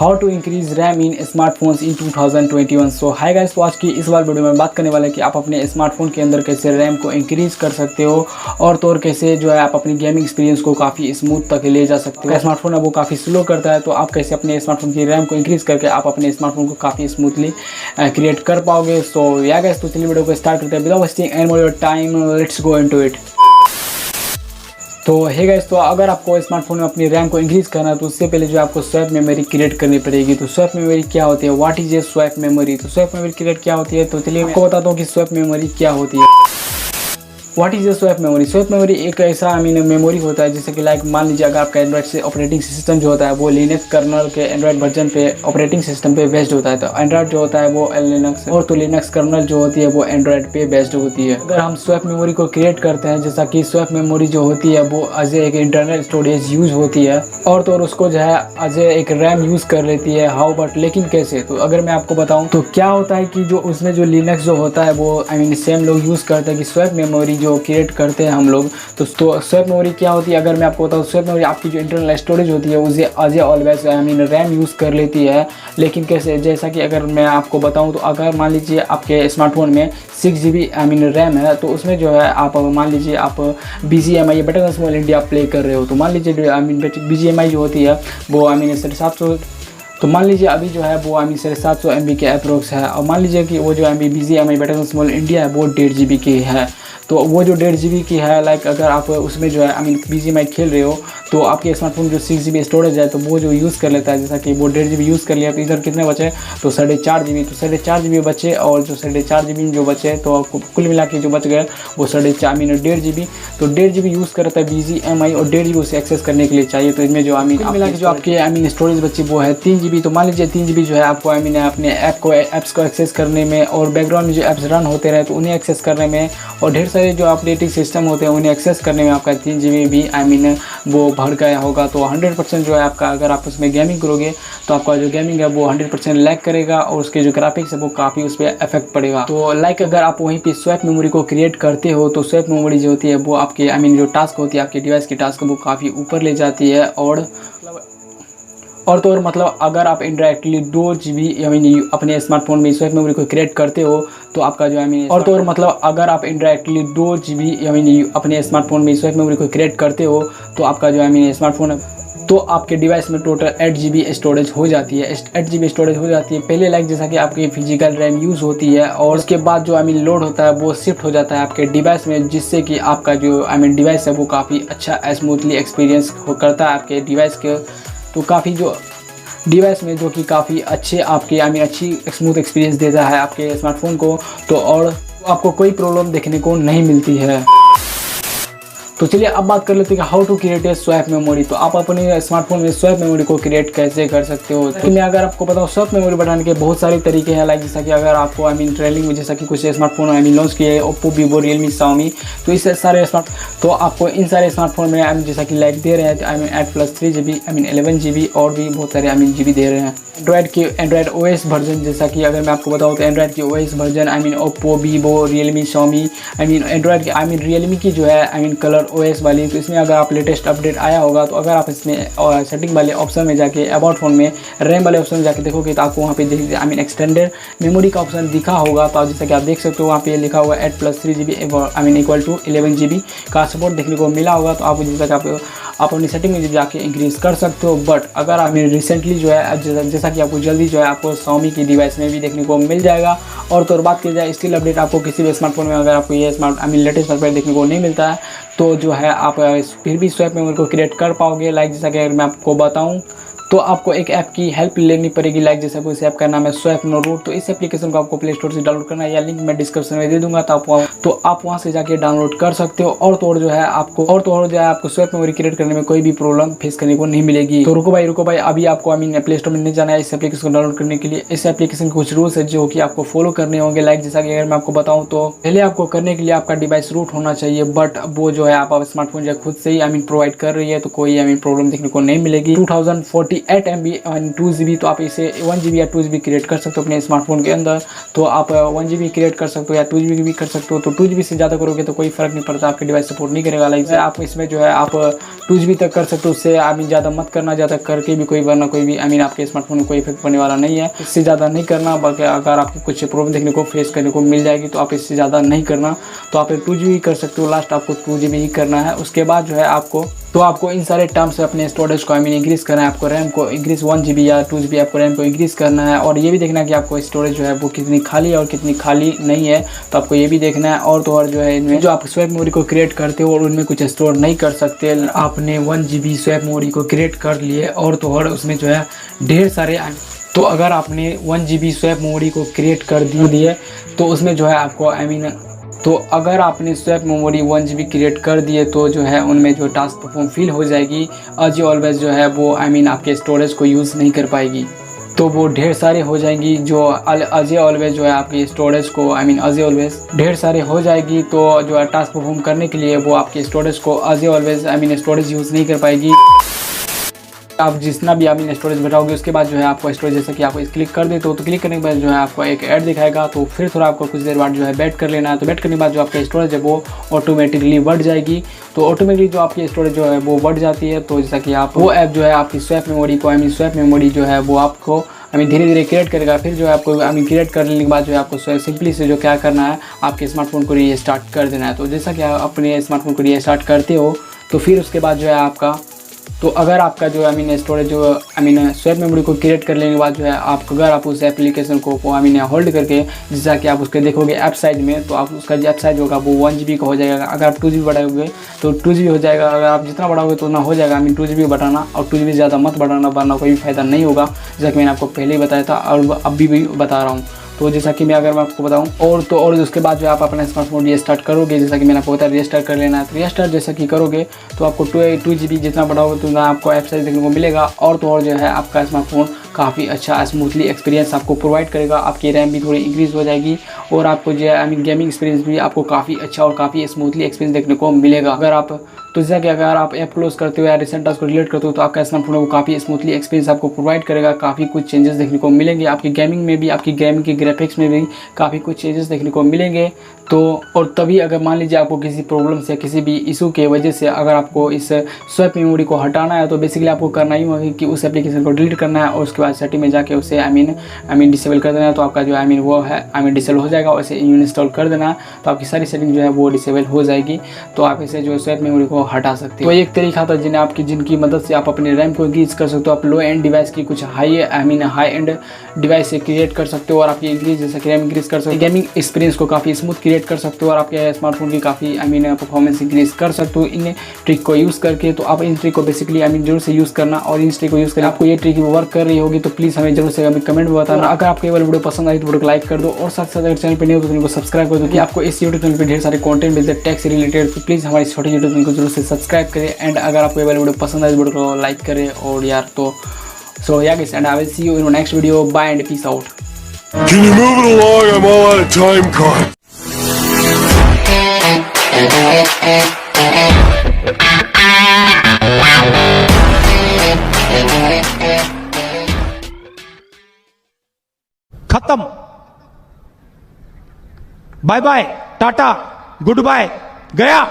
How to increase RAM in smartphones in 2021। So hi guys, तो आज की इस बार वीडियो में बात करने वाले हैं कि आप अपने स्मार्टफोन के अंदर कैसे रैम को इंक्रीज कर सकते हो और तो और कैसे जो है आप अपनी गेमिंग एक्सपीरियंस को काफ़ी स्मूथ तक ले जा सकते हो। स्मार्टफोन है वो काफ़ी स्लो करता है, तो आप कैसे अपने स्मार्टफोन की रैम को इंक्रीज करके आप अपने स्मार्टफोन को काफ़ी स्मूथली क्रिएट कर पाओगे। सो या गाइस, तो चलिए वीडियो को स्टार्ट करते हैं without wasting any more time, let's go into it. तो है गाइस, तो अगर आपको स्मार्टफोन में अपनी रैम को इंक्रीज करना है तो उससे पहले जो आपको स्वैप मेमोरी क्रिएट करनी पड़ेगी। तो स्वैप मेमोरी क्या होती है, what is a swap memory. तो स्वैप मेमोरी क्रिएट क्या होती है, तो चलिए आपको बताता हूँ कि स्वैप मेमोरी क्या होती है। What is a swap memory. Swap memory एक ऐसा मेमोरी होता है जैसे कि लाइक मान लीजिए अगर आपका एंड्रॉइड से ऑपरेटिंग सिस्टम जो होता है वो लिनक्स कर्नल के एंड्रॉइड वर्जन पे ऑपरेटिंग सिस्टम पे बेस्ड होता है, तो एंड्रॉइड जो होता है वो लिनक्स और तो लिनक्स कर्नल जो होती है वो एंड्रॉइड पे बेस्ड होती है। अगर हम स्वैप मेमोरी को क्रिएट करते हैं, जैसा कि स्वैप मेमोरी जो होती है वो एज एक इंटरनल स्टोरेज यूज होती है और तो उसको जो है एज एक रैम यूज कर लेती है। हाउ बट, लेकिन कैसे। तो अगर मैं आपको बताऊं तो क्या होता है कि जो उसमें जो लिनक्स जो होता है वो सेम लोग यूज करते हैं कि स्वैप मेमोरी जो क्रिएट करते हैं हम लोग। तो स्वैप मेमोरी क्या होती है, अगर मैं आपको बताऊँ, स्वैप मेमोरी आपकी जो इंटरनल स्टोरेज होती है उसे एज ऑलवेज रैम यूज़ कर लेती है। लेकिन कैसे, जैसा कि अगर मैं आपको बताऊं तो अगर मान लीजिए आपके स्मार्टफोन में 6 GB रैम है, तो उसमें जो है आप मान लीजिए आप BGMI better small India play कर रहे हो, तो मान लीजिए BGMI जो होती है वो 750, तो मान लीजिए अभी जो है वो 750 MB के अप्रोक्स है, और मान लीजिए कि वो जो BGMI बेटर स्मॉल इंडिया है वो 1.5 GB की है। तो वो जो 1.5 GB की है, लाइक अगर आप उसमें जो है BGMI खेल रहे हो तो आपके स्मार्टफोन जो 6 GB स्टोरेज है तो वो जो यूज़ कर लेता है, जैसा कि वो 1.5 GB यूज़ कर लिया, तो इधर कितने बचे, तो 4.5 GB। तो 4.5 GB बचे, और जो 4.5 GB जो बचे तो कुल मिला के जो बच गए वो 1.5 GB। तो 1.5 GB यूज़ करता है BGMI और 1.5 GB उसे एक्सेस करने के लिए चाहिए। तो इसमें जो मिला के जो आपके स्टोरेज बची वो है 3 GB। तो मान लीजिए 3 GB जो है आपको अपने ऐप्स को एक्सेस करने में और बैकग्राउंड में जो ऐप्स रन होते रहे तो उन्हें एक्सेस करने में और ढेर सारे जो ऑपरेटिंग सिस्टम होते हैं उन्हें एक्सेस करने में आपका 3 GB भी वो भर गया होगा। तो 100% जो है आपका, अगर आप उसमें गेमिंग करोगे तो आपका जो गेमिंग है वो 100% लैग करेगा और उसके जो ग्राफिक्स है वो काफ़ी उस पर इफेक्ट पड़ेगा। तो लाइक अगर आप वहीं पे स्वैप मेमोरी को क्रिएट करते हो तो स्वैप मेमोरी जो होती है वो आपके जो टास्क होती है आपके डिवाइस की टास्क वो काफ़ी ऊपर ले जाती है। और तो मतलब अगर आप इंडायरेक्टली 2 GB अपने स्मार्टफोन में स्वैप मेमोरी को क्रिएट करते हो तो आपका जो और तो मतलब अगर आप इंडायरेक्टली 2 GB अपने स्मार्टफोन में स्वैप मेमोरी को क्रिएट करते हो तो आपका जो स्मार्टफोन है तो आपके डिवाइस में टोटल 8 GB स्टोरेज हो जाती है। 8 GB स्टोरेज हो जाती है पहले, लाइक जैसा कि आपकी फिजिकल रैम यूज़ होती है और उसके बाद जो लोड होता है वो शिफ्ट हो जाता है आपके डिवाइस में, जिससे कि आपका जो डिवाइस है वो काफ़ी अच्छा स्मूथली एक्सपीरियंस करता है आपके डिवाइस के। तो काफ़ी जो डिवाइस में जो कि काफ़ी अच्छे आपके अच्छी स्मूथ एक्सपीरियंस देता है आपके स्मार्टफोन को, तो और आपको कोई प्रॉब्लम देखने को नहीं मिलती है। तो चलिए अब बात कर लेते हैं कि how to create a swap memory. तो आप अपने स्मार्टफोन में स्वैप मेमोरी को क्रिएट कैसे कर सकते हो। तो मैं अगर आपको बताऊँ, स्वैप मेमोरी बढ़ाने के बहुत सारे तरीके हैं, लाइक जैसा कि अगर आपको ट्रेलिंग में जैसा कि कुछ स्मार्टफोन लॉन्च किए ओप्पो, वीवो, रियलमी, शाओमी, तो इस सारे तो आपको इन सारे स्मार्टफोन में जैसा कि लाइक दे रहे हैं 8+3 GB 11 GB और भी बहुत सारे GB दे रहे हैं। एंड्रॉइड OS वर्जन, जैसा कि अगर मैं आपको बताऊँ तो एंड्रॉइड की OS version Oppo, Vivo, Realme, Xiaomi, Android की रियलमी की जो है कलर OS वाली, तो इसमें अगर आप लेटेस्ट अपडेट आया होगा तो अगर आप इसमें सेटिंग वाले ऑप्शन में जाके अबाउट फोन में रैम वाले ऑप्शन में जाके देखोगे तो आपको वहाँ पे एक्सटेंडेड मेमोरी का ऑप्शन दिखा होगा। तो जैसा कि आप देख सकते हो वहाँ पे लिखा हुआ 8+3 GB इक्वल टू 11 GB का सपोर्ट देखने को मिला होगा। तो आप जैसा कि आप अपनी सेटिंग में जाके इंक्रीज़ कर सकते हो। बट अगर आप रिसेंटली जो है जैसा कि आपको जल्दी जो है आपको Xiaomi की डिवाइस में भी देखने को मिल जाएगा। और तो बात की जाए स्टिल अपडेट, आपको किसी भी स्मार्टफोन में अगर आपको ये लेटेस्ट अपडेट देखने को नहीं मिलता है तो जो है आप फिर भी स्वैप मेमोरी को क्रिएट कर पाओगे। लाइक जैसा कि अगर मैं आपको बताऊं तो आपको एक ऐप की हेल्प लेनी पड़ेगी, लाइक जैसा कोई ऐप का नाम है स्वैप नो रूट। तो इस एप्लीकेशन को आपको प्ले स्टोर से डाउनलोड करना है या लिंक मैं डिस्क्रिप्शन में दे दूंगा, तो आप वहां से जाके डाउनलोड कर सकते हो। और तो जो है आपको स्वैप मेमोरी क्रिएट करने में कोई भी प्रॉब्लम फेस करने को नहीं मिलेगी। तो रुको भाई अभी आपको प्ले स्टोर में नहीं जाना है इस एप्लीकेशन को डाउनलोड करने के लिए। इस एप्लीकेशन के कुछ रूल्स है जो कि आपको फॉलो करने होंगे। लाइक जैसा कि अगर मैं आपको बताऊँ तो पहले आपको करने के लिए आपका डिवाइस रूट होना चाहिए, बट वो जो है आप स्मार्टफोन जो खुद से ही प्रोवाइड कर रही है तो कोई प्रॉब्लम देखने को नहीं मिलेगी। 2048 8 MB एंड 2 GB, तो आप इसे 1 GB या 2 GB क्रिएट कर सकते हो अपने स्मार्टफोन के अंदर। तो आप 1 GB क्रिएट कर सकते हो या 2 GB भी कर सकते हो। तो 2 GB से ज़्यादा करोगे तो कोई फ़र्क नहीं पड़ता, आपके डिवाइस सपोर्ट नहीं करेगा। लाइक आप इसमें जो है आप 2 GB तक कर सकते हो। उससे ज़्यादा मत करना, ज़्यादा करके भी कोई वरना कोई भी आपके स्मार्टफोन में कोई इफेक्ट पड़ने वाला नहीं है। इससे ज़्यादा नहीं करना, बल्कि अगर आपको कुछ प्रॉब्लम देखने को फेस करने को मिल जाएगी तो आप इससे ज़्यादा नहीं करना। तो आप 2 GB कर सकते हो, लास्ट आपको 2 GB ही करना है। उसके बाद जो है आपको इन सारे टर्म्स से अपने स्टोरेज को इंक्रीज़ करना है। आपको रैम को इंक्रीज़ 1 GB या 2 GB आपको रैम को इंक्रीज़ करना है, और ये भी देखना है कि आपको स्टोरेज जो है वो कितनी खाली है और कितनी खाली नहीं है। तो आपको ये भी देखना है। और तो और जो है इनमें जो आप स्वैप मेमोरी को क्रिएट करते हो और उनमें कुछ स्टोर नहीं कर सकते, आपने 1 GB स्वैप मेमोरी को क्रिएट कर लिए और तो और उसमें जो है ढेर सारे, तो अगर आपने 1 GB स्वैप मेमोरी को क्रिएट कर दिए तो उसमें जो है आपको तो अगर आपने स्वैप मेमोरी 1 GB क्रिएट कर दिए तो जो है उनमें जो टास्क परफॉर्म फील हो जाएगी। एज ऑलवेज जो है वो आपके स्टोरेज को यूज़ नहीं कर पाएगी, तो वो ढेर सारे हो जाएंगी। जो एज ऑलवेज जो है आपकी स्टोरेज को एज ऑलवेज ढेर सारे हो जाएगी, तो जो है टास्क परफॉर्म करने के लिए वो आपके स्टोरेज को एज ऑलवेज स्टोरेज यूज़ नहीं कर पाएगी। आप जितना भी स्टोरेज बढ़ाओगे उसके बाद जो है आपको स्टोरेज, जैसे कि आप इस क्लिक कर देते हो तो क्लिक करने के बाद जो है आपको एक ऐड दिखाएगा। तो फिर थोड़ा आपको कुछ देर बाद जो है बैठ कर लेना है। तो बैठ करने के बाद जो आपका स्टोरेज है वो ऑटोमेटिकली बढ़ जाएगी। तो ऑटोमेटिकली जो आपकी स्टोरेज जो है वो बढ़ जाती है। तो जैसा कि आप वो ऐप जो है आपकी स्वैप मेमोरी को स्वैप मेमोरी जो है वो आपको धीरे धीरे क्रिएट करेगा। फिर जो है आपको क्रिएट कर लेने के बाद जो है आपको सिंपली से जो क्या करना है, आपके स्मार्टफोन को रीस्टार्ट कर देना है। तो जैसा कि आप अपने स्मार्टफोन को रीस्टार्ट करते हो तो फिर उसके बाद जो है आपका, तो अगर आपका जो स्टोरेज जो स्वैप मेमोरी को क्रिएट कर लेने के बाद जो है अगर आप उस एप्लीकेशन को होल्ड करके, जैसा कि आप उसके देखोगे ऐप साइज में, तो आप उसका जो ऐप साइज होगा वो 1 GB का हो जाएगा। अगर आप 2 GB बढ़ाओगे तो 2 GB हो जाएगा। अगर आप जितना बढ़ाओगे तो उतना हो जाएगा। 2 GB बढ़ाना, और 2 GB ज़्यादा मत बढ़ाना वरना कोई भी फायदा नहीं होगा, जैसा कि मैंने आपको पहले ही बताया था और अभी भी बता रहा हूँ। तो जैसा कि मैं आपको बताऊं और उसके बाद जो आप अपना स्मार्टफोन रीस्टार्ट करोगे, जैसा कि मैंने आपको बताया रीस्टार्ट कर लेना है। तो रीस्टार्ट जैसा कि करोगे तो आपको 2 GB जितना बढ़ाओगे तो उतना आपको ऐप साइज देखने को मिलेगा। और तो और जो है आपका स्मार्टफोन काफ़ी अच्छा स्मूथली एक्सपीरियंस आपको प्रोवाइड करेगा। आपकी रैम भी थोड़ी इंक्रीज़ हो जाएगी और आपको जो है गेमिंग एक्सपीरियंस भी आपको काफ़ी अच्छा और काफ़ी स्मूथली एक्सपीरियंस देखने को मिलेगा। अगर आप तो जैसा कि अगर आप ऐप क्लोज करते हो या रिसेंट टास्क को डिलीट करते हो तो आपका स्मार्टफोन वो काफ़ी स्मूथली एक्सपीरियंस आपको प्रोवाइड करेगा। काफ़ी कुछ चेंजेस देखने को मिलेंगे आपकी गेमिंग में भी, आपकी गेमिंग की ग्राफिक्स में भी काफ़ी कुछ चेंजेस देखने को मिलेंगे। तो और तभी अगर मान लीजिए आपको किसी प्रॉब्लम से, किसी भी इशू के वजह से अगर आपको इस स्वैप मेमोरी को हटाना है तो बेसिकली आपको करना ही होगा कि उस एप्लीकेशन को डिलीट करना है और उसके बाद सेटिंग में जाके उसे डिसेबल कर देना है। तो आपका जो वो है डिसेबल हो जाएगा। और इसे इंस्टॉल कर देना है तो आपकी सारी सेटिंग जो है वो डिसेबल हो जाएगी। तो आप इसे जो स्वैप मेमोरी को हटा सकते हो। तो एक तरीका था जिनकी मदद से आप अपने रैम को इंक्रीज कर सकते हो। आप लो एंड डिवाइस की कुछ हाई एंड डिवाइस से क्रिएट कर सकते हो और आपकी इंक्रीज जैसे कि रैम इंक्रीज कर सकते हो, गेमिंग एक्सपीरियंस को काफ़ी स्मूथ क्रिएट कर सकते हो और आपके स्मार्टफोन की काफ़ी परफॉर्मेंस इंक्रीज कर सकते हो इन ट्रिक को यूज़ करके। तो आप इन ट्रिक को बेसिकली जरूर से यूज़ करना और इन ट्रिक को यूज़ करना। आपको ये ट्रिक वर्क कर रही होगी तो प्लीज़ हमें जरूर से कमेंट में बताना। अगर आपको ये वाली वीडियो पसंद आई तो वीडियो को लाइक कर दो और साथ साथ अगर चैनल पर नहीं हो तो चैनल को सब्सक्राइब कर दो कि आपको इस यूट्यूब चैनल पर ढेर सारे कंटेंट मिलते हैं टेक से रिलेटेड। तो प्लीज़ हमारे छोटे यूट्यूब चैनल को जरूर से सब्सक्राइब करें एंड अगर आपको ये वाली वीडियो पसंद आए तो वीडियो को लाइक करें और यार तो so yeah guys and I will see you in next video. Bye and peace out. Can you move it along? I'm all out of time card. खत्म। Bye bye, tata, goodbye, गया।